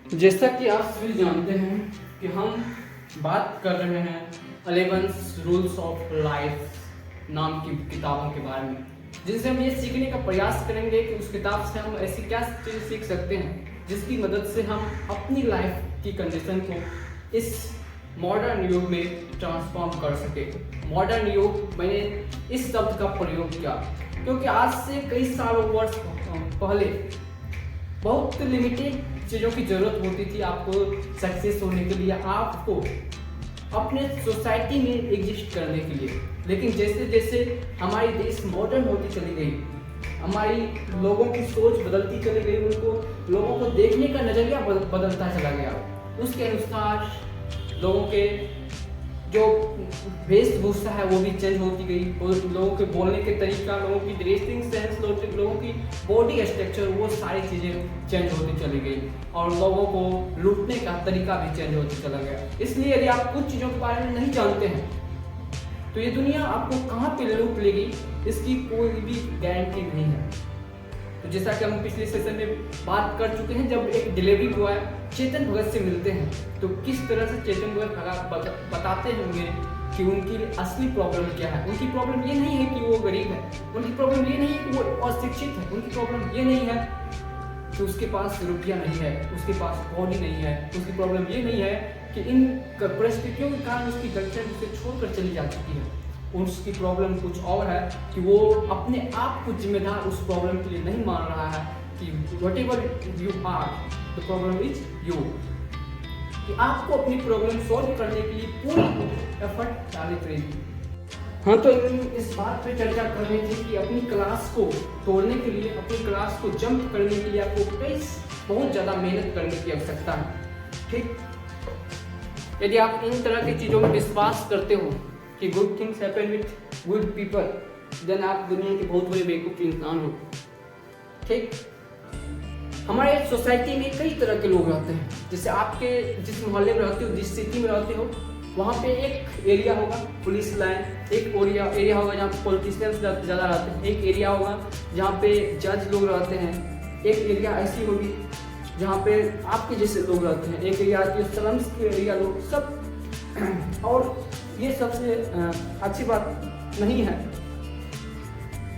जैसा कि आप सभी जानते हैं कि हम बात कर रहे हैं 11 रूल्स ऑफ लाइफ नाम की किताबों के बारे में, जिनसे हम ये सीखने का प्रयास करेंगे कि उस किताब से हम ऐसी क्या चीज़ सीख सकते हैं जिसकी मदद से हम अपनी लाइफ की कंडीशन को इस मॉडर्न युग में ट्रांसफॉर्म कर सके। मॉडर्न युग, मैंने इस शब्द का प्रयोग किया क्योंकि आज से कई सालों वर्ष पहले बहुत लिमिटेड चीज़ों की ज़रूरत होती थी आपको सक्सेस होने के लिए, आपको अपने सोसाइटी में एग्जिस्ट करने के लिए। लेकिन जैसे जैसे हमारी देश मॉडर्न होती चली गई, हमारी लोगों की सोच बदलती चली गई, उनको लोगों को देखने का नज़रिया बदलता चला गया, उसके अनुसार लोगों के जो वेशभूषा है वो भी चेंज होती गई, लोगों के बोलने के तरीका, लोगों की ड्रेसिंग सेंस, लोगों की बॉडी स्ट्रक्चर, वो सारी चीज़ें चेंज होती चली गई और लोगों को लूटने का तरीका भी चेंज होते चला गया। इसलिए यदि आप कुछ चीज़ों के बारे में नहीं जानते हैं तो ये दुनिया आपको कहाँ पे लूट लेगी इसकी कोई भी गारंटी नहीं है। तो जैसा कि हम पिछले सेशन में बात कर चुके हैं, जब एक डिलीवरी बॉय चेतन भगत से मिलते हैं तो किस तरह से चेतन भगत बताते होंगे कि उनकी असली प्रॉब्लम क्या है। उनकी प्रॉब्लम ये नहीं है कि वो गरीब है, उनकी प्रॉब्लम ये नहीं है कि वो अशिक्षित है, उनकी प्रॉब्लम ये नहीं है कि उसके पास रुपया नहीं है, उसके पास बॉडी नहीं है, उसकी प्रॉब्लम ये नहीं है कि इन परिस्थितियों के कारण उसकी गर्लफ्रेंड उसे छोड़कर चली जा चुकी है। उसकी प्रॉब्लम कुछ और है कि वो अपने आप को जिम्मेदार उस प्रॉब्लम के लिए नहीं मान रहा है कि whatever you are the problem is you, कि आपको अपनी प्रॉब्लम सॉल्व करने के लिए पूरी एफर्ट डालनी पड़ेगी। हाँ, तो इस बात पे चर्चा कर रहे थे कि अपनी क्लास को तोड़ने के लिए, अपनी क्लास को जंप करने के लिए आपको बहुत ज़्यादा मेहनत करने की आवश्यकता है। ठीक, यदि आप इन तरह की चीज़ों में विश्वास करते हो कि good things happen with good people, then आप दुनिया के बहुत बड़े बेवकूफ़ इंसान हो। ठीक, हमारे सोसाइटी में कई तरह के लोग रहते हैं। जैसे आपके जिस मोहल्ले में रहते हो, जिस सिटी में रहते हो, वहाँ पे एक एरिया होगा पुलिस लाइन, एक एरिया होगा जहाँ पे पॉलिटिशियंस ज़्यादा रहते हैं, एक एरिया होगा जहाँ पे जज लोग रहते हैं, एक एरिया ऐसी होगी जहाँ पे आपके जैसे लोग रहते हैं, एक एरिया के स्लम्स के एरिया लोग सब। और ये सबसे अच्छी बात नहीं है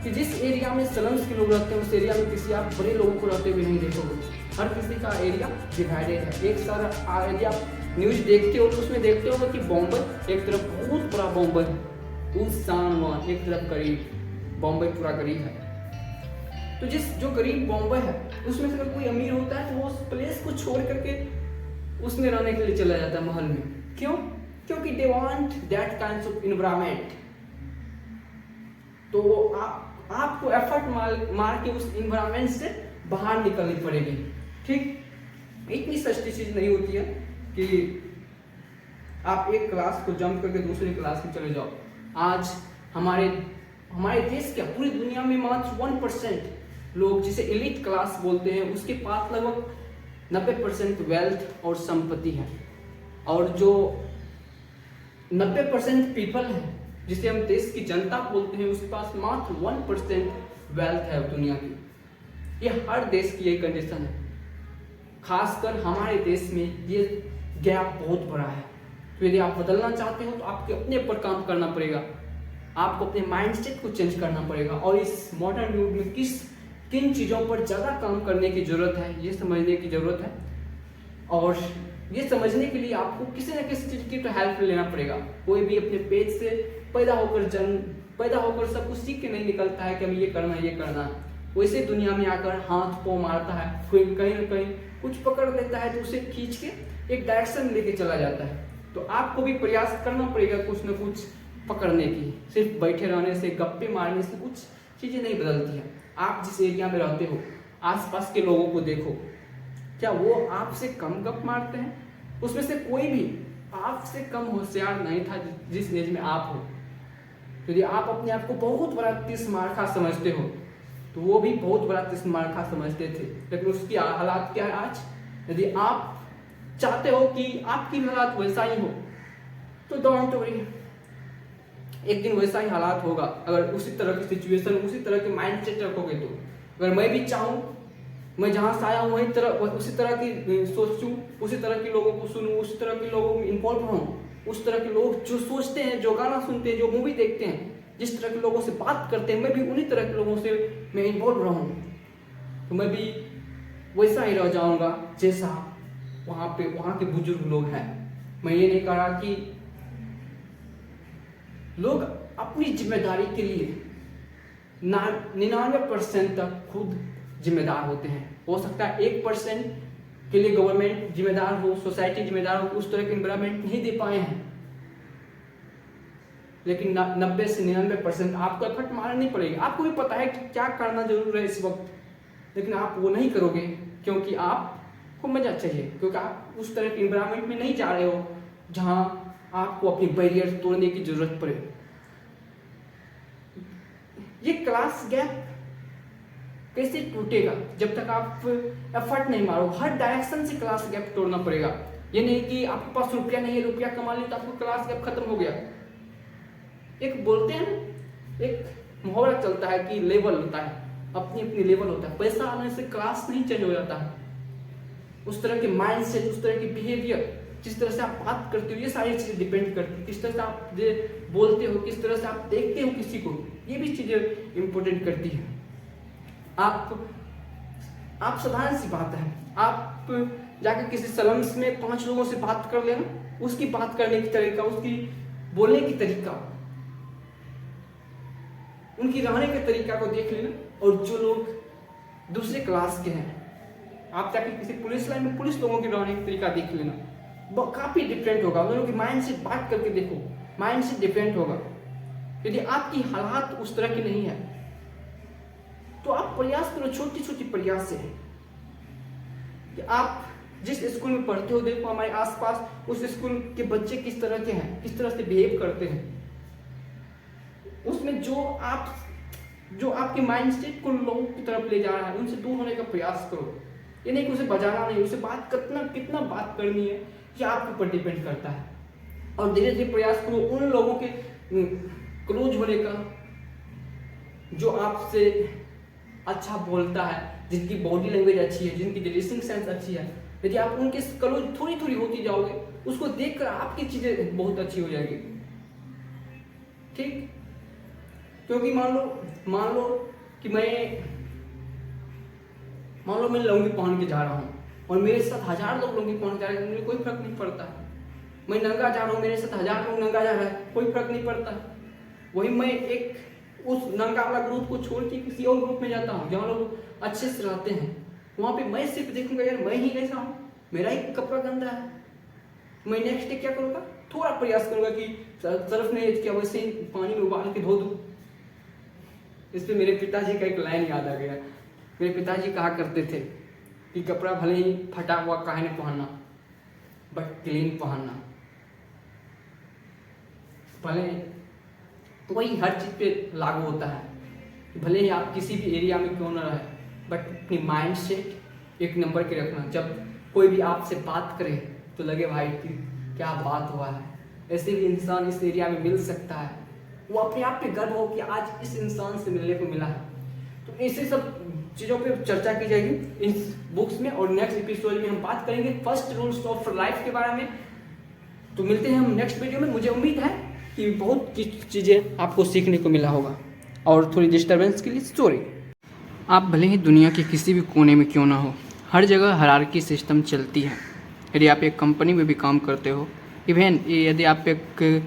कि जिस एरिया में स्लम्स के लोग रहते हैं उस एरिया में किसी आप बड़े लोगों को रहते हुए नहीं देखोगे। हर किसी का एरिया डिवाइडेड है। एक सारा एरिया न्यूज़ देखते हो तो उसमें देखते हो कि बॉम्बे एक तरफ बहुत बड़ा बॉम्बे है, उस एक तरफ गरीब बॉम्बे पूरा गरीब है। तो जो गरीब बॉम्बे है उसमें से अगर कोई अमीर होता है तो वो उस प्लेस को छोड़ करके उसमें रहने के लिए चला जाता है महल में। क्यों? क्योंकि they want that kind of environment. तो आपको एफर्ट मार के उस एनवायरनमेंट से बाहर निकलनी पड़ेगी। ठीक, इतनी सस्ती चीज नहीं होती है कि आप एक क्लास को जंप करके दूसरी क्लास में चले जाओ। आज हमारे देश क्या पूरी दुनिया में मात्र 1% लोग जिसे एलिट क्लास बोलते हैं उसके पास लगभग 90% वेल्थ और संपत्ति है, और जो 90% पीपल है जिसे हम देश की जनता बोलते हैं उसके पास मात्र 1% वेल्थ है दुनिया की। ये हर देश की यही कंडीशन है, खासकर हमारे देश में ये गैप बहुत बड़ा है। तो यदि आप बदलना चाहते हो तो आपके अपने ऊपर काम करना पड़ेगा, आपको अपने माइंडसेट को चेंज करना पड़ेगा और इस मॉडर्न युग में किन चीज़ों पर ज़्यादा काम करने की ज़रूरत है ये समझने की ज़रूरत है। और ये समझने के लिए आपको किसी न किसी चीज़ की तो हेल्प लेना पड़ेगा। कोई भी अपने पेट से पैदा होकर सब कुछ सीख के नहीं निकलता है कि हमें ये करना है। वैसे दुनिया में आकर हाथ पाँव मारता है, कोई कहीं ना कहीं कुछ पकड़ लेता है तो उसे खींच के एक डायरेक्शन लेके चला जाता है। तो आपको भी प्रयास करना पड़ेगा कुछ न कुछ पकड़ने की। सिर्फ बैठे रहने से, गप्पे मारने से कुछ चीज़ें नहीं बदलती हैं। आप जिस एरिया में रहते हो आसपास के लोगों को देखो, क्या वो आपसे कम गप मारते हैं? उसमें से कोई भी आपसे कम होशियार नहीं था जिस एज में आप हो। यदि आप अपने आप को बहुत बड़ा तिस्मारखा समझते हो तो वो भी बहुत बड़ा तिस्मारखा समझते थे, लेकिन उसकी हालात क्या है आज? यदि आप चाहते हो कि आपकी हालात वैसा ही हो तो डोंट वरी, एक दिन वैसा ही हालात होगा। अगर उसी तरह की सिचुएशन, उसी तरह के माइंडसेट रखोगे तो। अगर मैं भी चाहूँ मैं जहाँ से आया हूँ उसी तरह की सोचूं, उसी तरह के लोगों को सुनूं, उसी तरह के लोगों में इन्वॉल्व रहूँ, उस तरह के लोग जो सोचते हैं, जो गाना सुनते हैं, जो मूवी देखते हैं, जिस तरह के लोगों से बात करते हैं, मैं भी उन्हीं तरह के लोगों से मैं इन्वॉल्व रहूँ, तो मैं भी वैसा ही रह जाऊँगा जैसा वहाँ के बुजुर्ग लोग हैं। मैं ये नहीं कह रहा कि लोग अपनी जिम्मेदारी के लिए 99% तक खुद जिम्मेदार होते हैं। हो सकता है 1% के लिए गवर्नमेंट जिम्मेदार हो, सोसाइटी जिम्मेदार हो, उस तरह के एनवायरनमेंट नहीं दे पाए हैं, लेकिन 90 से 99% आपको एफर्ट मारनी पड़ेगी। आपको भी पता है कि क्या करना जरूर है इस वक्त, लेकिन आप वो नहीं करोगे क्योंकि आपको मजा चाहिए, क्योंकि आप उस तरह के एनवायरनमेंट में नहीं जा रहे हो जहां आपको अपनी बैरियर तोड़ने की जरूरत पड़े। ये क्लास गैप कैसे टूटेगा जब तक आप एफर्ट नहीं मारो। हर डायरेक्शन से क्लास गैप तोड़ना पड़ेगा। ये नहीं कि आपके पास रुपया नहीं है, रुपया कमा लिया तो आपको क्लास गैप खत्म हो गया। एक बोलते हैं, एक मुहावरा चलता है कि लेवल होता है, अपनी अपनी लेवल होता है। पैसा आने से क्लास नहीं चेंज हो जाता है। उस तरह के माइंड सेट, उस तरह की बिहेवियर, जिस तरह से आप बात करते हो, ये सारी चीजें डिपेंड करती है। किस तरह से आप बोलते हो, किस तरह से आप देखते हो किसी को, ये भी चीजें इंपॉर्टेंट करती है। आप साधारण सी बात है, आप जाकर किसी सलम्स में 5 लोगों से बात कर लेना, उसकी बात करने की तरीका, उसकी बोलने की तरीका, उनकी रहने के तरीका को देख लेना। और जो लोग दूसरे क्लास के हैं, आप जाकर किसी पुलिस लाइन में पुलिस लोगों की रहने का तरीका देख लेना, काफी डिफरेंट होगा। उन लोगों की माइंड से बात करके देखो, माइंड से डिफरेंट होगा। यदि आपकी हालात उस तरह की नहीं है तो आप प्रयास करो, छोटी छोटी प्रयास से कि आप जिस स्कूल में पढ़ते हो, देखो हमारे आसपास उस स्कूल के बच्चे किस तरह के हैं, किस तरह से बिहेव करते हैं। उसमें जो आपके माइंडसेट को लोगों की तरफ ले जा रहा है, उनसे दूर होने का प्रयास करो। ये नहीं कि उसे बजाना नहीं, उसे बात कितना बात करनी है, ये आपके ऊपर डिपेंड करता है। और धीरे धीरे प्रयास करो उन लोगों के क्लोज होने का जो आपसे अच्छा बोलता है, जिनकी बॉडी लैंग्वेज अच्छी है, जिनकी ड्रेसिंग सेंस अच्छी है। यदि आप उनके क्लोज थोड़ी थोड़ी होती जाओगे, उसको देखकर आपकी चीजें बहुत अच्छी हो जाएगी। ठीक, क्योंकि मान लो कि मैं लुंगी पहन के जा रहा हूँ और मेरे साथ 1000 लोग लुंगी पहन के जा रहे हैं, मुझे कोई फर्क नहीं पड़ता। मैं नंगा जा रहा हूँ, मेरे साथ 1000 लोग नंगा जा रहा है, कोई फर्क नहीं पड़ता। वही मैं एक उस नंगा वाला ग्रुप को छोड़ के किसी और ग्रुप में जाता हूँ जहाँ लोग अच्छे से रहते हैं, वहाँ पे मैं सिर्फ देखूंगा यार मैं ही ऐसा हूँ, मेरा ही कपड़ा गंदा है। मैं नेक्स्ट डे क्या करूँगा, थोड़ा प्रयास करूँगा कि सर्फ नहीं किया वैसे ही पानी में उबाल के धो दूँ। इस पे मेरे पिताजी का एक लाइन याद आ गया। मेरे पिताजी कहा करते थे कि कपड़ा भले ही फटा हुआ काहे न पहनना, बट क्लीन पहनना। भले वही हर चीज पे लागू होता है। भले ही आप किसी भी एरिया में क्यों ना रहे, बट अपनी माइंड सेट एक नंबर के रखना। जब कोई भी आपसे बात करे तो लगे भाई कि क्या बात हुआ है, ऐसे भी इंसान इस एरिया में मिल सकता है, वो अपने आप पे गर्व हो कि आज इस इंसान से मिलने को मिला है। तो ऐसे सब चीज़ों पे चर्चा की जाएगी इस बुक्स में, और नेक्स्ट एपिसोड में हम बात करेंगे फर्स्ट रूल्स ऑफ लाइफ के बारे में। तो मिलते हैं हम नेक्स्ट वीडियो में। मुझे उम्मीद है कि बहुत चीज़ें आपको सीखने को मिला होगा। और थोड़ी डिस्टर्बेंस के लिए सॉरी। आप भले ही दुनिया के किसी भी कोने में क्यों ना हो, हर जगह हायरार्की सिस्टम चलती है। यदि आप एक कंपनी में भी काम करते हो, इवन यदि आप एक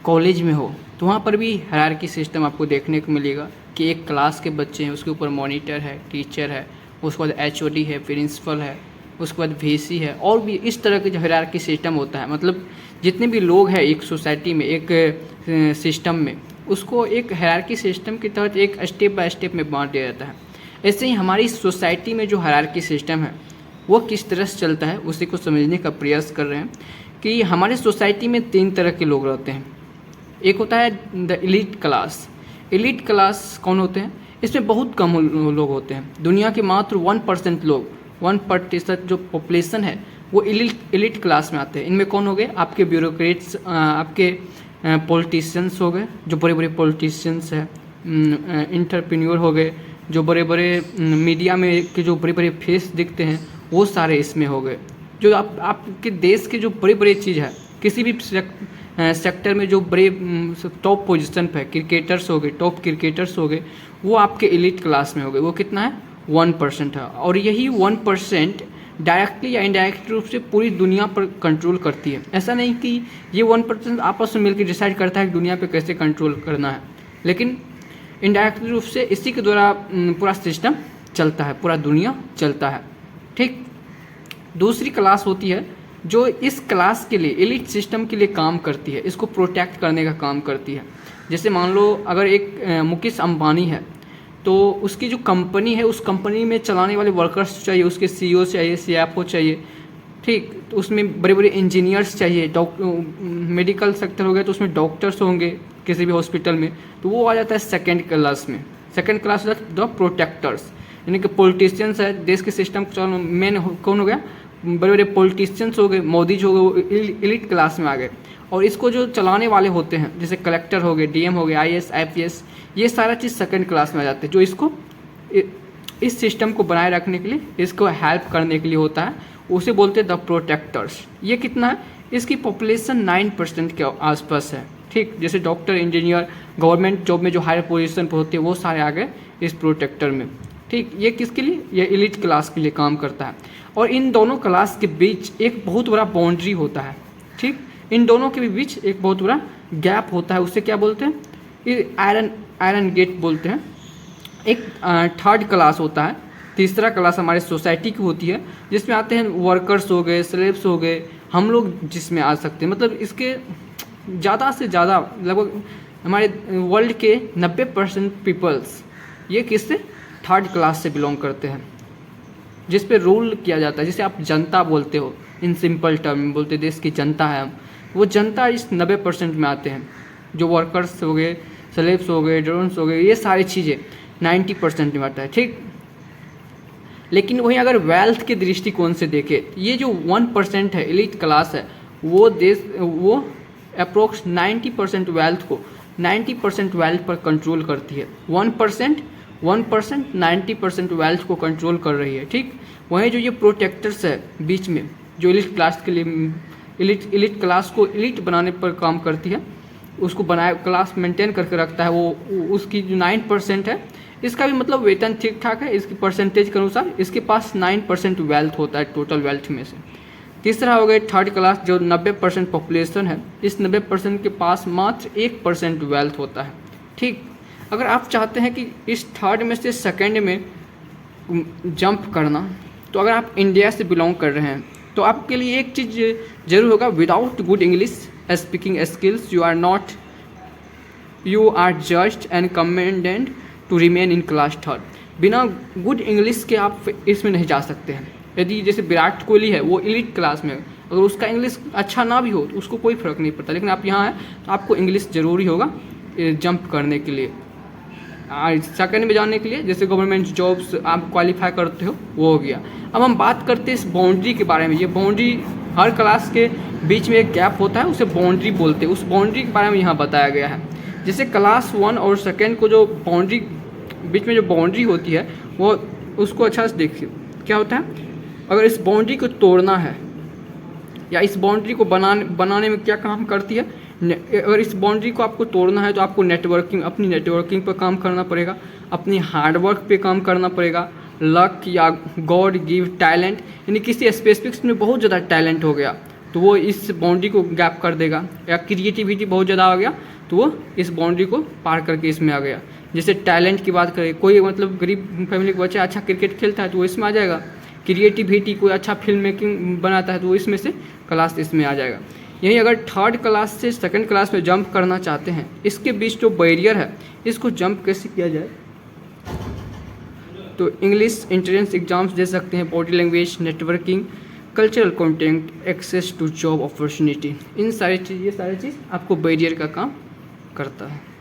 कॉलेज में हो, तो वहाँ पर भी हायरार्की सिस्टम आपको देखने को मिलेगा कि एक क्लास के बच्चे हैं, उसके ऊपर मॉनिटर है, टीचर है, उसके बाद HOD है, प्रिंसिपल है, उसके बाद VC है, और भी इस तरह के जो हायरार्की सिस्टम होता है। मतलब जितने भी लोग हैं एक सोसाइटी में, एक सिस्टम में, उसको एक हायरार्की सिस्टम के तहत एक स्टेप बाय स्टेप में बांट दिया जाता है। ऐसे ही हमारी सोसाइटी में जो हायरार्की सिस्टम है वो किस तरह से चलता है, उसी को समझने का प्रयास कर रहे हैं कि हमारे सोसाइटी में 3 तरह के लोग रहते हैं। एक होता है the elite class. Elite class कौन होते हैं? इसमें बहुत कम लोग होते हैं। दुनिया के मात्र 1% लोग, 1% जो पॉपुलेशन है वो एलीट क्लास में आते हैं। इनमें कौन हो गए? आपके ब्यूरोक्रेट्स, आपके पॉलिटिशियंस हो गए, जो बड़े बड़े पॉलिटिशियंस हैं, इंटरप्रेन्योर हो गए, जो बड़े बड़े मीडिया में के जो बड़े बड़े फेस दिखते हैं वो सारे इसमें हो गए। जो आपके देश के जो बड़े बड़े चीज़ है, किसी भी सेक्टर में जो बड़े टॉप पोजीशन पे क्रिकेटर्स हो गए, टॉप क्रिकेटर्स हो गए, वो आपके एलिट क्लास में हो गए। वो कितना है? 1% है। और यही 1% डायरेक्टली या इनडायरेक्ट रूप से पूरी दुनिया पर कंट्रोल करती है। ऐसा नहीं कि ये 1% आपस में मिलकर डिसाइड करता है कि दुनिया पे कैसे कंट्रोल करना है, लेकिन इनडायरेक्ट रूप से इसी के द्वारा पूरा सिस्टम चलता है, पूरा दुनिया चलता है। ठीक। दूसरी क्लास होती है जो इस क्लास के लिए, एलिट सिस्टम के लिए काम करती है, इसको प्रोटेक्ट करने का काम करती है। जैसे मान लो अगर एक मुकेश अंबानी है तो उसकी जो कंपनी है, उस कंपनी में चलाने वाले वर्कर्स चाहिए, उसके CEO चाहिए, CFO चाहिए। ठीक। तो उसमें बड़े बड़े इंजीनियर्स चाहिए, मेडिकल सेक्टर हो गया तो उसमें डॉक्टर्स होंगे किसी भी हॉस्पिटल में, तो वो आ जाता है सेकेंड क्लास में। सेकेंड क्लास द प्रोटेक्टर्स, यानी कि पॉलिटिशियंस है, देश के सिस्टम मेन कौन हो गया? बड़े बड़े पॉलिटिशियंस हो गए, मोदी जी हो गए, वो एलिट क्लास में आ गए। और इसको जो चलाने वाले होते हैं, जैसे कलेक्टर हो गए, DM हो गए, IAS IPS, ये सारा चीज़ सेकंड क्लास में आ जाते हैं, जो इसको इस सिस्टम को बनाए रखने के लिए, इसको हेल्प करने के लिए होता है, उसे बोलते हैं द प्रोटेक्टर्स। ये कितना है? इसकी पॉपुलेशन 9% के आसपास है। ठीक। जैसे डॉक्टर, इंजीनियर, गवर्नमेंट जॉब में जो हायर पोजीशन पर होते हैं वो सारे आ गए इस प्रोटेक्टर में। ठीक। ये किसके लिए? ये एलिट क्लास के लिए काम करता है। और इन दोनों क्लास के बीच एक बहुत बड़ा बाउंड्री होता है। ठीक। इन दोनों के बीच एक बहुत बड़ा गैप होता है, उससे क्या बोलते हैं? ये आयरन गेट बोलते हैं। एक थर्ड क्लास होता है, तीसरा क्लास हमारे सोसाइटी की होती है, जिसमें आते हैं वर्कर्स हो गए, स्लेव्स हो गए, हम लोग जिसमें आ सकते हैं। मतलब इसके ज़्यादा से ज़्यादा लगभग हमारे वर्ल्ड के 90% पीपल्स ये किससे? थर्ड क्लास से बिलोंग करते हैं, जिस पे रूल किया जाता है, जिसे आप जनता बोलते हो, इन सिंपल टर्म बोलते, देश की जनता है हम, वो जनता इस 90% में आते हैं। जो वर्कर्स हो गए, स्लेव्स हो गए, ड्रोन्स हो गए, ये सारी चीज़ें 90% में आता है। ठीक। लेकिन वहीं अगर वेल्थ के दृष्टिकोण से देखें, ये जो 1% है, एलिट क्लास है, वो अप्रोक्स 90% वेल्थ को 90% वेल्थ पर कंट्रोल करती है। 1% 90% वेल्थ को कंट्रोल कर रही है। ठीक। वहीं जो ये प्रोटेक्टर्स है बीच में, जो एलिट क्लास के लिए, एलिट क्लास को एलिट बनाने पर काम करती है, उसको बनाए क्लास मेंटेन करके रखता है, वो उसकी जो 9% है, इसका भी मतलब वेतन ठीक ठाक है, इसकी परसेंटेज के अनुसार इसके पास 9% वेल्थ होता है टोटल वेल्थ में से। तीसरा हो गया थर्ड क्लास, जो 90% पॉपुलेशन है, इस 90% के पास मात्र 1% वेल्थ होता है। ठीक। अगर आप चाहते हैं कि इस थर्ड में से सेकंड में जंप करना, तो अगर आप इंडिया से बिलोंग कर रहे हैं तो आपके लिए एक चीज़ जरूर होगा, without good English speaking skills you are judged and commended to remain in class third. बिना गुड इंग्लिश के आप इसमें नहीं जा सकते हैं। यदि जैसे विराट कोहली है, वो एलिट क्लास में, अगर उसका इंग्लिश अच्छा ना भी हो तो उसको कोई फ़र्क नहीं पड़ता, लेकिन आप यहाँ हैं तो आपको इंग्लिश ज़रूरी होगा जंप करने के लिए, सेकंड में जाने के लिए। जैसे गवर्नमेंट जॉब्स आप क्वालिफाई करते हो, वो हो गया। अब हम बात करते हैं इस बाउंड्री के बारे में। ये बाउंड्री, हर क्लास के बीच में एक गैप होता है, उसे बाउंड्री बोलते हैं। उस बाउंड्री के बारे में यहाँ बताया गया है। जैसे क्लास 1 और सेकेंड को जो बाउंड्री, बीच में जो बाउंड्री होती है, वो उसको अच्छा से देखिए क्या होता है। अगर इस बाउंड्री को तोड़ना है या इस बाउंड्री को बनाने में क्या काम करती है, अगर इस बाउंड्री को आपको तोड़ना है तो आपको अपनी नेटवर्किंग पर काम करना पड़ेगा, अपनी हार्डवर्क पे काम करना पड़ेगा, लक या गॉड गिव टैलेंट, यानी किसी स्पेसिफिक्स में बहुत ज़्यादा टैलेंट हो गया तो वो इस बाउंड्री को गैप कर देगा, या क्रिएटिविटी बहुत ज़्यादा आ गया तो वो इस बाउंड्री को पार करके इसमें आ गया। जैसे टैलेंट की बात करें, कोई मतलब गरीब फैमिली का बच्चा अच्छा क्रिकेट खेलता है तो वो इसमें आ जाएगा। क्रिएटिविटी, कोई अच्छा फिल्म मेकिंग बनाता है तो वो इसमें से क्लास इसमें आ जाएगा। यही अगर थर्ड क्लास से सेकंड क्लास में जंप करना चाहते हैं, इसके बीच जो बैरियर है, इसको जंप कैसे किया जाए, तो इंग्लिश एंट्रेंस एग्जाम्स दे सकते हैं, body language, networking, cultural content, access to job opportunity, इन सारी चीज़, ये सारी चीज़ आपको बैरियर का काम करता है।